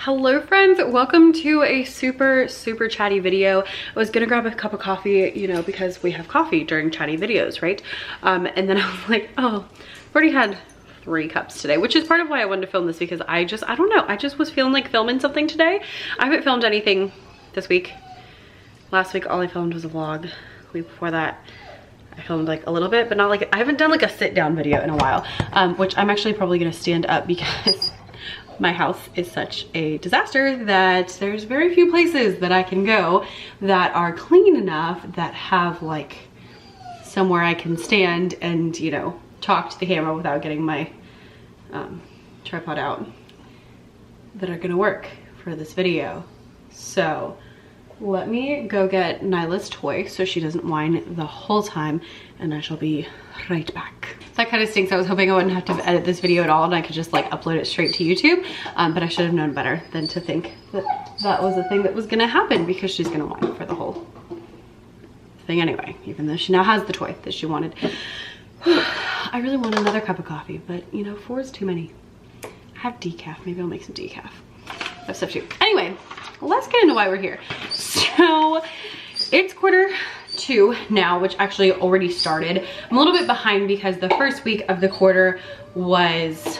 Hello friends, welcome to a super chatty video. I was gonna grab a cup of coffee, you know, because we have coffee during chatty videos, right? And then I was like, oh, I've already had 3 cups today, which is part of why I wanted to film this, because I don't know, I just was feeling like filming something today. I haven't filmed anything this week. Last week all I filmed was a vlog. The week before that I filmed like a little bit, but not like, I haven't done like a sit down video in a while, which I'm actually probably gonna stand up because my house is such a disaster that there's very few places that I can go that are clean enough that have like somewhere I can stand and, you know, talk to the camera without getting my tripod out, that are gonna work for this video. So let me go get Nyla's toy so she doesn't whine the whole time, and I shall be right back. That kind of stinks. I was hoping I wouldn't have to edit this video at all and I could just like upload it straight to YouTube, but I should have known better than to think that that was the thing that was gonna happen, because she's gonna whine for the whole thing anyway, even though she now has the toy that she wanted. I really want another cup of coffee, but you know, 4 is too many. I have decaf, maybe I'll make some decaf. I have stuff too. Anyway, let's get into why we're here. So it's Q2 now, which actually already started. I'm a little bit behind because the first week of the quarter was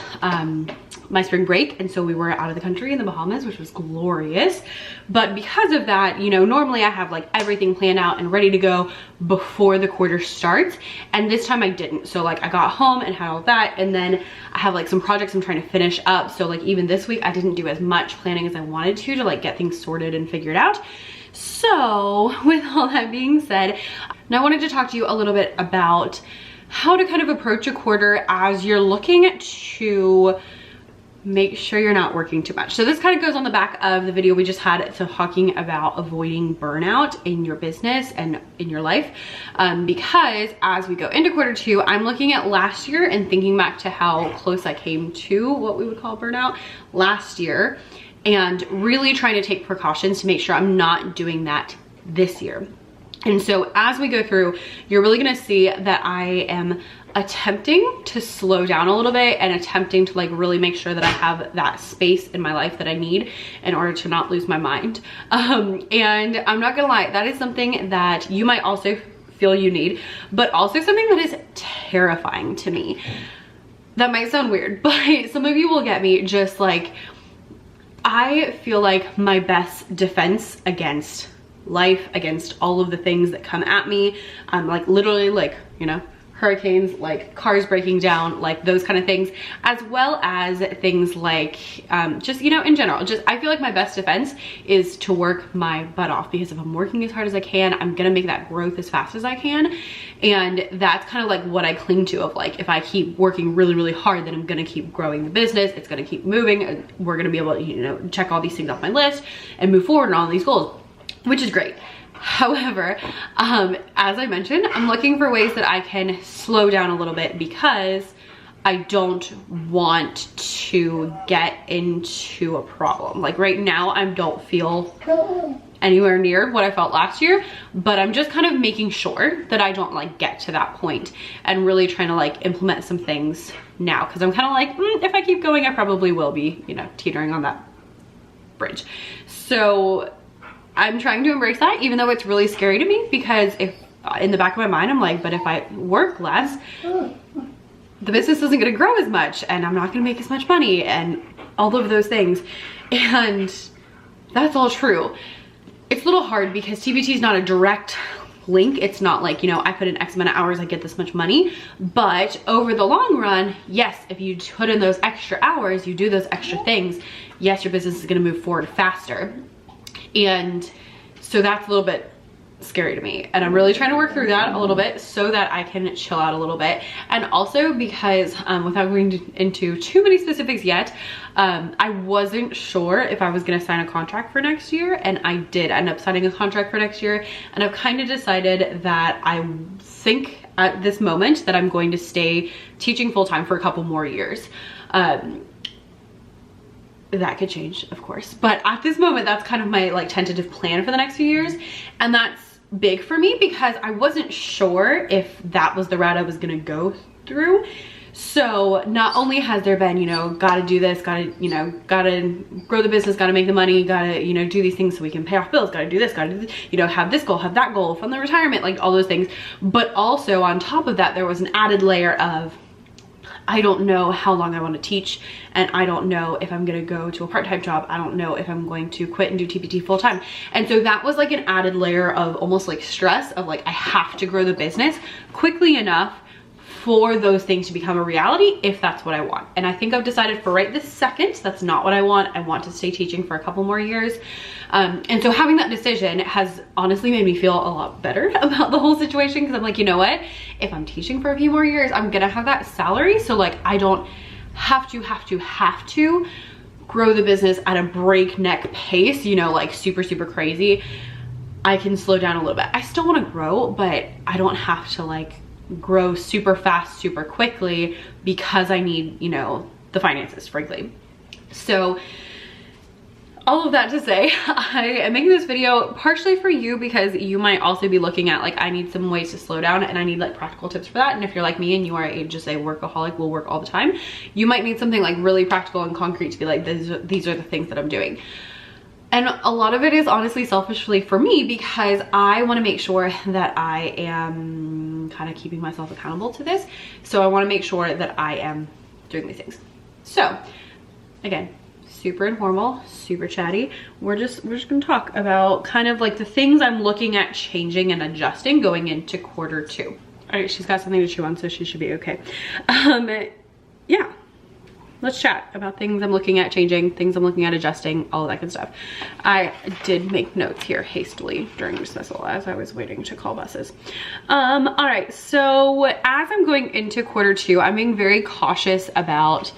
my spring break, and so we were out of the country in the Bahamas, which was glorious. But because of that, you know, normally I have like everything planned out and ready to go before the quarter starts, and this time I didn't. So like I got home and had all that, and then I have like some projects I'm trying to finish up. So like even this week I didn't do as much planning as I wanted to like get things sorted and figured out. So with all that being said, now I wanted to talk to you a little bit about how to kind of approach a quarter as you're looking to make sure you're not working too much. So this kind of goes on the back of the video we just had, so talking about avoiding burnout in your business and in your life, because as we go into Q2, I'm looking at last year and thinking back to how close I came to what we would call burnout last year, and really trying to take precautions to make sure I'm not doing that this year. And so as we go through, you're really gonna see that I am attempting to slow down a little bit and attempting to like really make sure that I have that space in my life that I need in order to not lose my mind. And I'm not gonna lie, that is something that you might also feel you need, but also something that is terrifying to me. That might sound weird, but some of you will get me. Just like, I feel like my best defense against life, against all of the things that come at me, like literally like, you know, hurricanes, like cars breaking down, like those kind of things, as well as things like just, you know, in general, just I feel like my best defense is to work my butt off, because if I'm working as hard as I can, I'm gonna make that growth as fast as I can. And that's kind of like what I cling to, of like, if I keep working really hard, then I'm gonna keep growing the business, it's gonna keep moving, and we're gonna be able to, you know, check all these things off my list and move forward on all these goals, which is great. However, as I mentioned, I'm looking for ways that I can slow down a little bit, because I don't want to get into a problem. Like right now, I don't feel anywhere near what I felt last year, but I'm just kind of making sure that I don't like get to that point, and really trying to like implement some things now, because I'm kind of like, if I keep going, I probably will be, you know, teetering on that bridge. So I'm trying to embrace that, even though it's really scary to me, because if in the back of my mind, I'm like, but if I work less, the business isn't gonna grow as much, and I'm not gonna make as much money, and all of those things. And that's all true. It's a little hard because TBT is not a direct link. It's not like, you know, I put in X amount of hours, I get this much money. But over the long run, yes, if you put in those extra hours, you do those extra things, yes, your business is gonna move forward faster. And so that's a little bit scary to me, and I'm really trying to work through that a little bit so that I can chill out a little bit. And also because without going into too many specifics yet, I wasn't sure if I was going to sign a contract for next year, and I did end up signing a contract for next year, and I've kind of decided that I think at this moment that I'm going to stay teaching full-time for a couple more years. That could change, of course, but at this moment, that's kind of my like tentative plan for the next few years. And that's big for me because I wasn't sure if that was the route I was gonna go through. So not only has there been, you know, gotta do this, gotta grow the business, gotta make the money, gotta, you know, do these things so we can pay off bills, gotta do this, gotta do this, you know, have this goal, have that goal, fund the retirement, like all those things. But also on top of that, there was an added layer of, I don't know how long I want to teach, and I don't know if I'm going to go to a part-time job. I don't know if I'm going to quit and do TPT full-time. And so that was like an added layer of almost like stress of like, I have to grow the business quickly enough for those things to become a reality if that's what I want. And I think I've decided for right this second, that's not what I want. I want to stay teaching for a couple more years. And so having that decision has honestly made me feel a lot better about the whole situation, because I'm like, you know what? If I'm teaching for a few more years, I'm gonna have that salary. So like, I don't have to grow the business at a breakneck pace, you know, like super crazy. I can slow down a little bit. I still wanna grow, but I don't have to like grow super fast, super quickly, because I need, you know, the finances, frankly. So all of that to say, I am making this video partially for you because you might also be looking at like, I need some ways to slow down and I need like practical tips for that. And if you're like me and you are just a workaholic, will work all the time, you might need something like really practical and concrete to be like, these are the things that I'm doing. And a lot of it is honestly selfishly for me, because I want to make sure that I am kind of keeping myself accountable to this. So I want to make sure that I am doing these things. So again, super informal, super chatty. We're just gonna talk about kind of like the things I'm looking at changing and adjusting going into Q2. All right, she's got something to chew on, so she should be okay. Yeah, let's chat about things I'm looking at changing, things I'm looking at adjusting, all of that good stuff. I did make notes here hastily during dismissal as I was waiting to call buses. All right, so as I'm going into Q2, I'm being very cautious about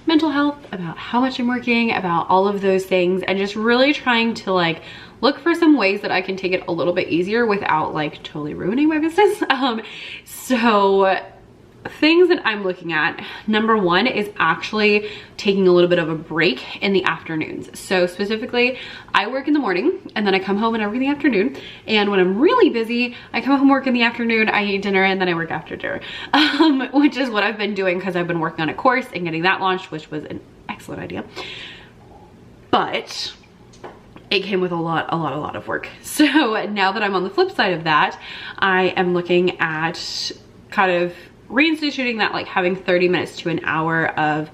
mental health, about how much I'm working, about all of those things, and just really trying to like look for some ways that I can take it a little bit easier without like totally ruining my business. So things that I'm looking at, number one is actually taking a little bit of a break in the afternoons. So specifically, I work in the morning and then I come home and I work in the afternoon. And when I'm really busy, I come home, work in the afternoon, I eat dinner, and then I work after dinner, which is what I've been doing because I've been working on a course and getting that launched, which was an excellent idea. But it came with a lot of work. So now that I'm on the flip side of that, I am looking at kind of reinstituting that, like having 30 minutes to an hour of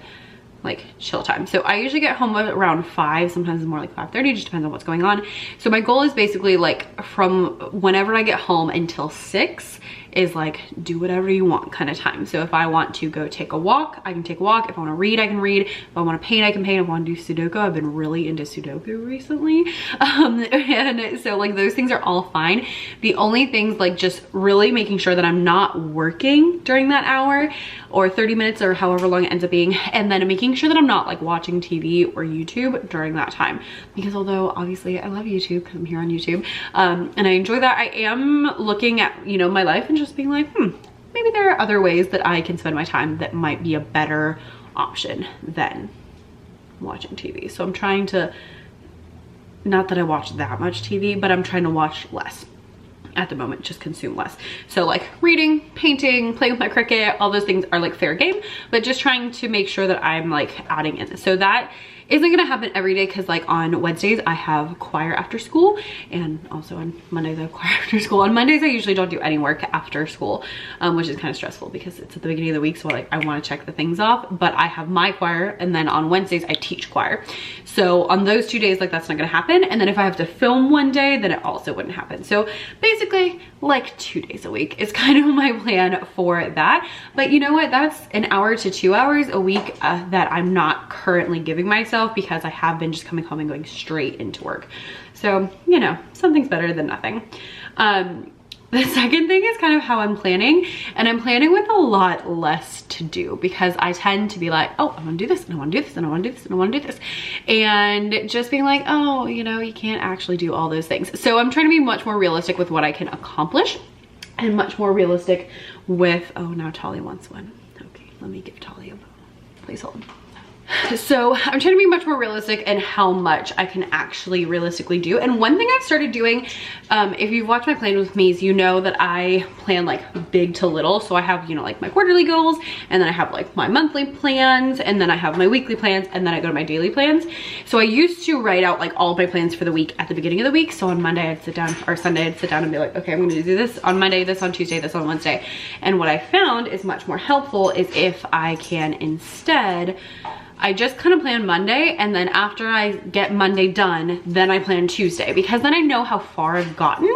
like chill time. So I usually get home around 5, sometimes it's more like 5:30, just depends on what's going on. So my goal is basically like from whenever I get home until 6 is like do whatever you want kind of time. So if I want to go take a walk, I can take a walk. If I want to read, I can read. If I want to paint, I can paint. If I want to do Sudoku, I've been really into Sudoku recently. And so like those things are all fine. The only things like just really making sure that I'm not working during that hour or 30 minutes or however long it ends up being, and then making sure that I'm not like watching TV or YouTube during that time, because although obviously I love YouTube because I'm here on YouTube and I enjoy that, I am looking at, you know, my life and just being like, maybe there are other ways that I can spend my time that might be a better option than watching TV. So I'm trying to, not that I watch that much TV, but I'm trying to watch less at the moment, just consume less. So like reading, painting, playing with my Cricut, all those things are like fair game, but just trying to make sure that I'm like adding in. So that isn't gonna happen every day, because like on Wednesdays I have choir after school, and also on Mondays I have choir after school. On Mondays I usually don't do any work after school, which is kind of stressful because it's at the beginning of the week, so like I want to check the things off. But I have my choir, and then on Wednesdays I teach choir. So on those 2 days, like that's not gonna happen. And then if I have to film one day, then it also wouldn't happen. So basically like 2 days a week is kind of my plan for that. But you know what, that's an hour to 2 hours a week that I'm not currently giving myself, because I have been just coming home and going straight into work. So, you know, something's better than nothing. The second thing is kind of how I'm planning, and I'm planning with a lot less to do, because I tend to be like, oh, I want to do this and I want to do this and I want to do this and I want to do this, and just being like, oh, you know, you can't actually do all those things. So I'm trying to be much more realistic with what I can accomplish, and much more realistic with, oh, now Tolly wants one. Okay, let me give Tolly a bone. Please hold. So I'm trying to be much more realistic in how much I can actually realistically do. And one thing I've started doing, if you've watched my plan with me's, you know that I plan like big to little. So I have, you know, like my quarterly goals, and then I have like my monthly plans, and then I have my weekly plans, and then I go to my daily plans. So I used to write out like all of my plans for the week at the beginning of the week. So on Monday I'd sit down, or Sunday I'd sit down and be like, okay, I'm gonna do this on Monday, this on Tuesday, this on Wednesday. And what I found is much more helpful is if I can instead, I just kind of plan Monday, and then after I get Monday done, then I plan Tuesday, because then I know how far I've gotten,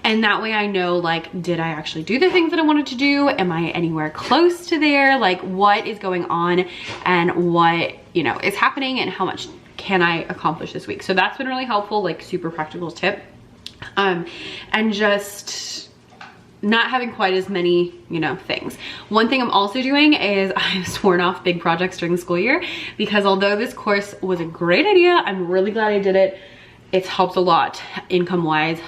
and that way I know, like, did I actually do the things that I wanted to do? Am I anywhere close to there? Like, what is going on and what, you know, is happening, and how much can I accomplish this week? So that's been really helpful, like super practical tip. And just not having quite as many, you know, things. One thing I'm also doing is I've sworn off big projects during the school year, because although this course was a great idea, I'm really glad I did it. It's helped a lot income wise.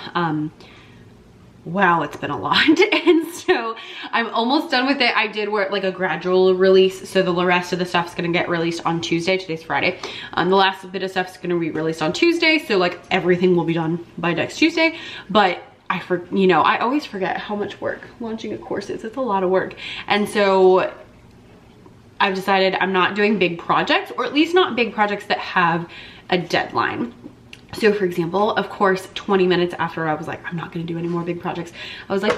Wow, it's been a lot. And so I'm almost done with it. I did work like a gradual release, so the rest of the stuff's gonna get released on Tuesday. Today's Friday. The last bit of stuff's gonna be released on Tuesday, so like everything will be done by next Tuesday. But you know, I always forget how much work launching a course is. It's a lot of work. And so I've decided I'm not doing big projects, or at least not big projects that have a deadline. So for example, of course, 20 minutes after I was like, I'm not gonna do any more big projects, I was like,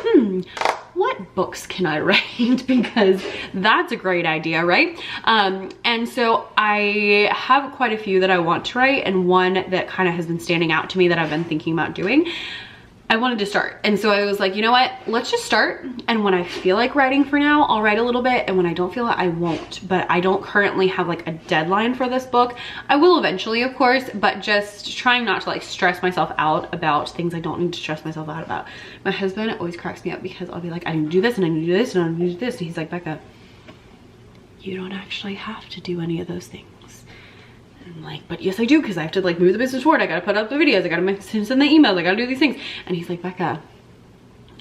what books can I write? Because that's a great idea, right? And so I have quite a few that I want to write, and one that kind of has been standing out to me that I've been thinking about doing. I wanted to start, and so I was like, you know what, let's just start, and when I feel like writing for now, I'll write a little bit, and when I don't feel it, I won't. But I don't currently have like a deadline for this book. I will eventually, of course, but just trying not to like stress myself out about things I don't need to stress myself out about. My husband always cracks me up, because I'll be like, I need to do this, and I need to do this, and I need to do this, and he's like, Becca, you don't actually have to do any of those things. I'm like, but yes I do, because I have to like move the business forward. I gotta put up the videos, I gotta send the emails, I gotta do these things. And he's like, Becca,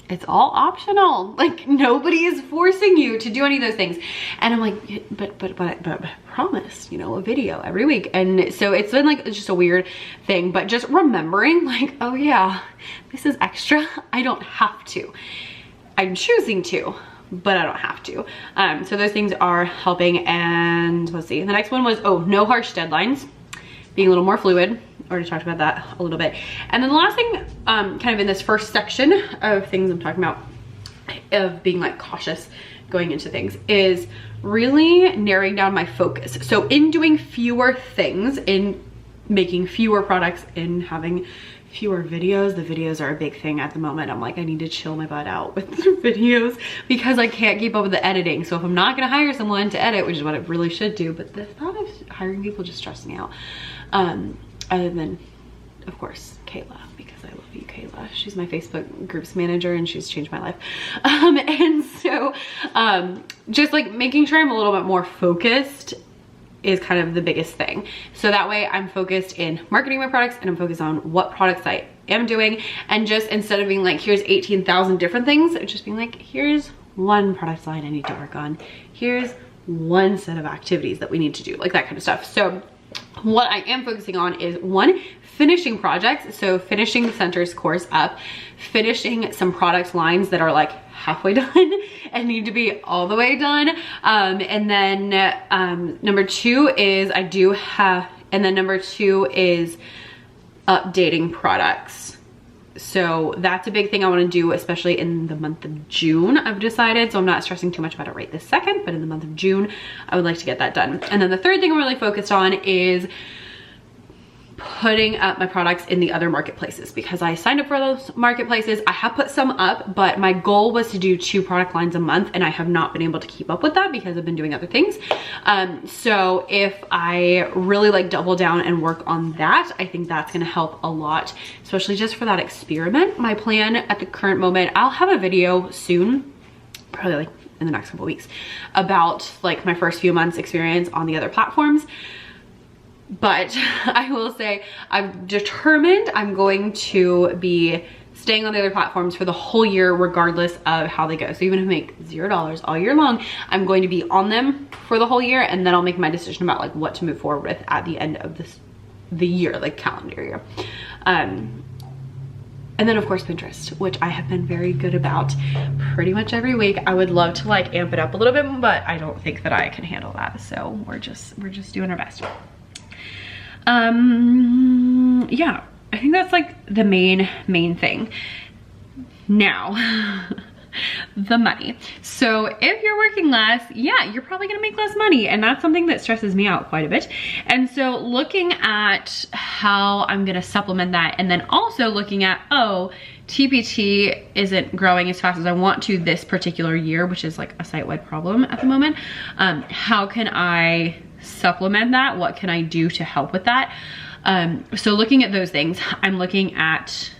it's all optional. Like, nobody is forcing you to do any of those things. And I'm like, but promise, you know, a video every week. And so it's been like, it's just a weird thing, but just remembering like, oh yeah, this is extra. I don't have to. I'm choosing to, but I don't have to. So those things are helping. And let's see, the next one was, oh, no harsh deadlines, being a little more fluid. Already talked about that a little bit. And then the last thing, kind of in this first section of things I'm talking about, of being like cautious going into things, is really narrowing down my focus. So in doing fewer things, in making fewer products, in having fewer videos. The videos are a big thing at the moment. I'm like, I need to chill my butt out with the videos, because I can't keep up with the editing. So if I'm not gonna hire someone to edit, which is what I really should do, but the thought of hiring people just stresses me out. Other than, of course, Kayla, because I love you, Kayla. She's my Facebook groups manager, and she's changed my life. And so just like making sure I'm a little bit more focused is kind of the biggest thing. So that way I'm focused in marketing my products, and I'm focused on what products I am doing. And just instead of being like, here's 18,000 different things, just being like, here's one product line I need to work on. Here's one set of activities that we need to do, like that kind of stuff. So what I am focusing on is, one, finishing projects. So finishing the Centers course up, finishing some product lines that are like halfway done and need to be all the way done. And then number two is number two is updating products. So that's a big thing I want to do, especially in the month of June, I've decided. So I'm not stressing too much about it right this second, but in the month of June, I would like to get that done. And then the third thing I'm really focused on is putting up my products in the other marketplaces, because I signed up for those marketplaces. I have put some up, but my goal was to do 2 product lines a month, and I have not been able to keep up with that because I've been doing other things. So if I really like double down and work on that, I think that's gonna help a lot, especially just for that experiment. My plan at the current moment, I'll have a video soon, probably like in the next couple weeks, about like my first few months experience on the other platforms. But I will say, I've determined I'm going to be staying on the other platforms for the whole year, regardless of how they go. So even if I make $0 all year long, I'm going to be on them for the whole year, and then I'll make my decision about like what to move forward with at the end of the year, like calendar year. And then of course Pinterest, which I have been very good about pretty much every week. I would love to like amp it up a little bit, but I don't think that I can handle that. So we're just doing our best. Yeah, I think that's like the main thing. Now, the money. So if you're working less, yeah, you're probably gonna make less money, and that's something that stresses me out quite a bit. And so looking at how I'm gonna supplement that, and then also looking at, oh, TPT isn't growing as fast as I want to this particular year, which is like a site-wide problem at the moment. How can I supplement that? What can I do to help with that? So looking at those things, I'm looking at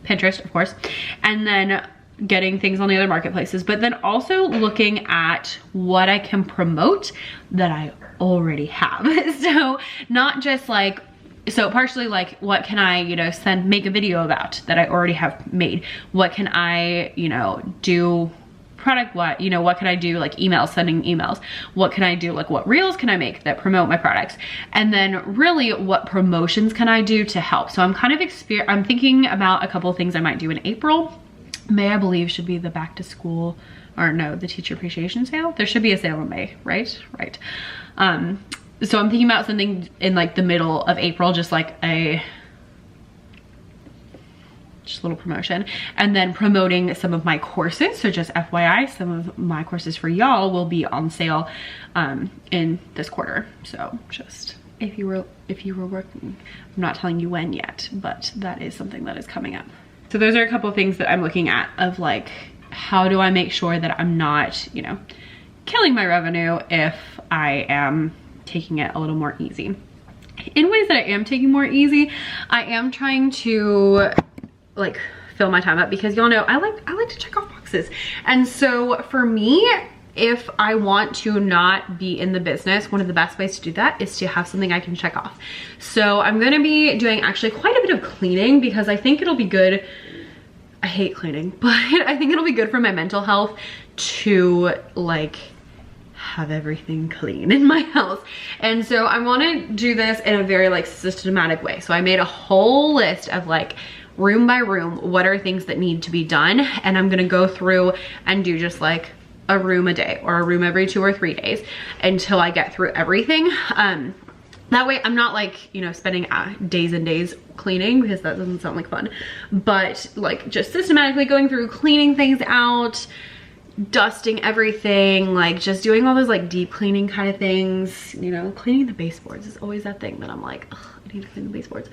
Pinterest, of course, and then getting things on the other marketplaces, but then also looking at what I can promote that I already have. So not just like, so partially like, what can I, you know, make a video about that I already have made? What can I, you know, do product, what, you know, what can I do, like emails, sending emails? What can I do, like what reels can I make that promote my products? And then really what promotions can I do to help? So I'm kind of I'm thinking about a couple of things I might do in April. May, I believe, should be the back to school, or no, the teacher appreciation sale. There should be a sale in May, right? Right. So I'm thinking about something in like the middle of April, just like a little promotion, and then promoting some of my courses. So just FYI, some of my courses for y'all will be on sale in this quarter. So just if you were working, I'm not telling you when yet, but that is something that is coming up. So those are a couple of things that I'm looking at of like, how do I make sure that I'm not, you know, killing my revenue if I am taking it a little more easy. In ways that I am taking more easy, I am trying to like fill my time up, because y'all know I like to check off boxes. And so for me, if I want to not be in the business, one of the best ways to do that is to have something I can check off. So I'm gonna be doing actually quite a bit of cleaning, because I think it'll be good. I hate cleaning, but I think it'll be good for my mental health to like have everything clean in my house. And so I want to do this in a very like systematic way. So I made a whole list of like room by room, what are things that need to be done, and I'm gonna go through and do just like a room a day or a room every 2 or 3 days until I get through everything. That way I'm not like, you know, spending days and days cleaning, because that doesn't sound like fun, but like just systematically going through, cleaning things out, dusting everything, like just doing all those like deep cleaning kind of things. You know, cleaning the baseboards is always that thing that I'm like, ugh, I need to clean the baseboards.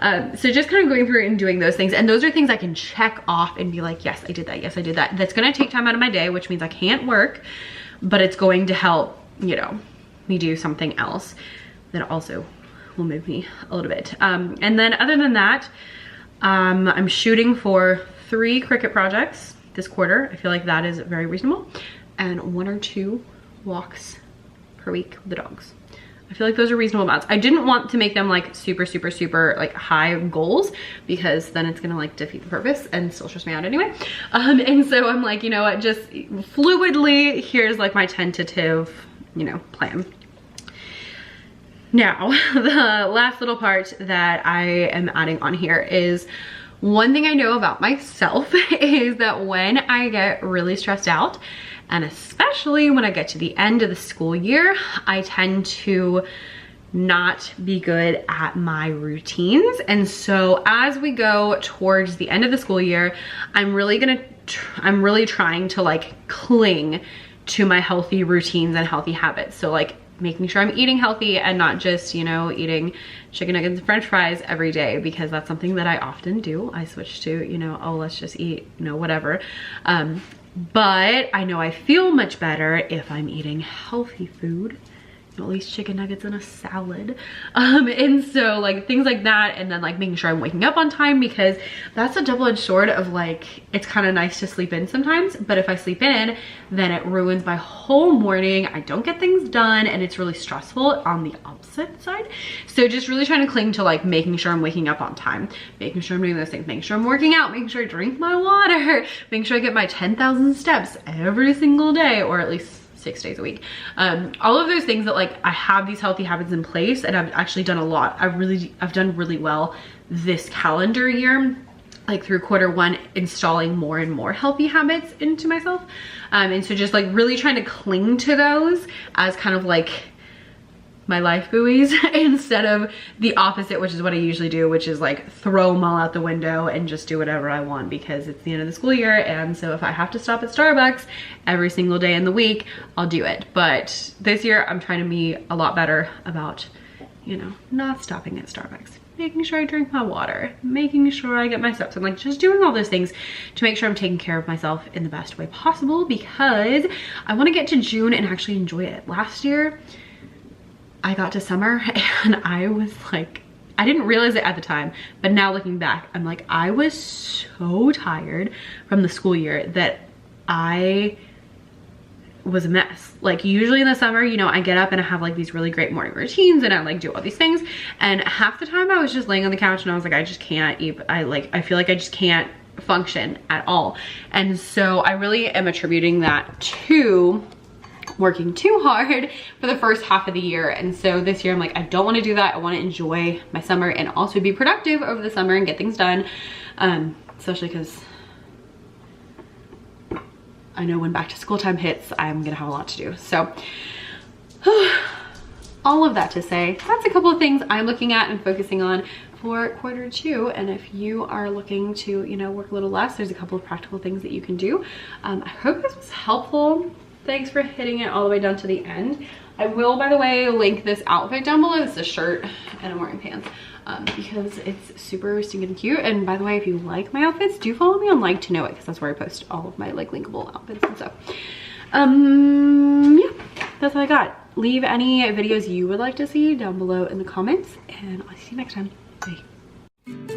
So just kind of going through and doing those things, and those are things I can check off and be like, yes, I did that, yes, I did that. That's gonna take time out of my day, which means I can't work, but it's going to help, you know, me do something else that also will move me a little bit. And then other than that, I'm shooting for 3 Cricut projects this quarter. I feel like that is very reasonable, and 1 or 2 walks per week with the dogs. I feel like those are reasonable amounts. I didn't want to make them like super like high goals, because then it's gonna like defeat the purpose and still stress me out anyway. And so I'm like, you know what, just fluidly, here's like my tentative, you know, plan. Now, the last little part that I am adding on here is, one thing I know about myself is that when I get really stressed out, and especially when I get to the end of the school year, I tend to not be good at my routines. And so as we go towards the end of the school year, I'm really trying to like cling to my healthy routines and healthy habits. So like making sure I'm eating healthy and not just, you know, eating chicken nuggets and french fries every day, because that's something that I often do. I switch to, you know, oh, let's just eat, you know, whatever. But I know I feel much better if I'm eating healthy food at least chicken nuggets and a salad. And so like things like that, and then like making sure I'm waking up on time, because that's a double-edged sword of like, it's kind of nice to sleep in sometimes, but if I sleep in, then it ruins my whole morning. I don't get things done, and it's really stressful on the opposite side. So just really trying to cling to like making sure I'm waking up on time, making sure I'm doing those things, making sure I'm working out, making sure I drink my water, making sure I get my 10,000 steps every single day, or at least 6 days a week. All of those things that like I have these healthy habits in place, and I've actually done a lot. I've done really well this calendar year, like through Q1, installing more and more healthy habits into myself. And so just like really trying to cling to those as kind of like my life buoys instead of the opposite, which is what I usually do, which is like throw them all out the window and just do whatever I want because it's the end of the school year. And so if I have to stop at Starbucks every single day in the week, I'll do it. But this year I'm trying to be a lot better about, you know, not stopping at Starbucks, making sure I drink my water, making sure I get my steps, and like just doing all those things to make sure I'm taking care of myself in the best way possible, because I want to get to June and actually enjoy it. Last year, I got to summer and I was like, I didn't realize it at the time, but now looking back, I'm like, I was so tired from the school year that I was a mess. Like usually in the summer, you know, I get up and I have like these really great morning routines and I like do all these things, and half the time I was just laying on the couch and I was like, I just can't eat. I feel like I just can't function at all. And so I really am attributing that to working too hard for the first half of the year. And so this year I'm like, I don't want to do that. I want to enjoy my summer and also be productive over the summer and get things done, especially because I know when back to school time hits, I'm gonna have a lot to do. So all of that to say, that's a couple of things I'm looking at and focusing on for Q2. And if you are looking to, you know, work a little less, there's a couple of practical things that you can do. I hope this was helpful. Thanks for hitting it all the way down to the end. I will, by the way, link this outfit down below. It's a shirt and I'm wearing pants because it's super stinking cute. And by the way, if you like my outfits, do follow me on Like to Know It, because that's where I post all of my like linkable outfits and stuff. Yeah, that's all I got. Leave any videos you would like to see down below in the comments, and I'll see you next time. Bye.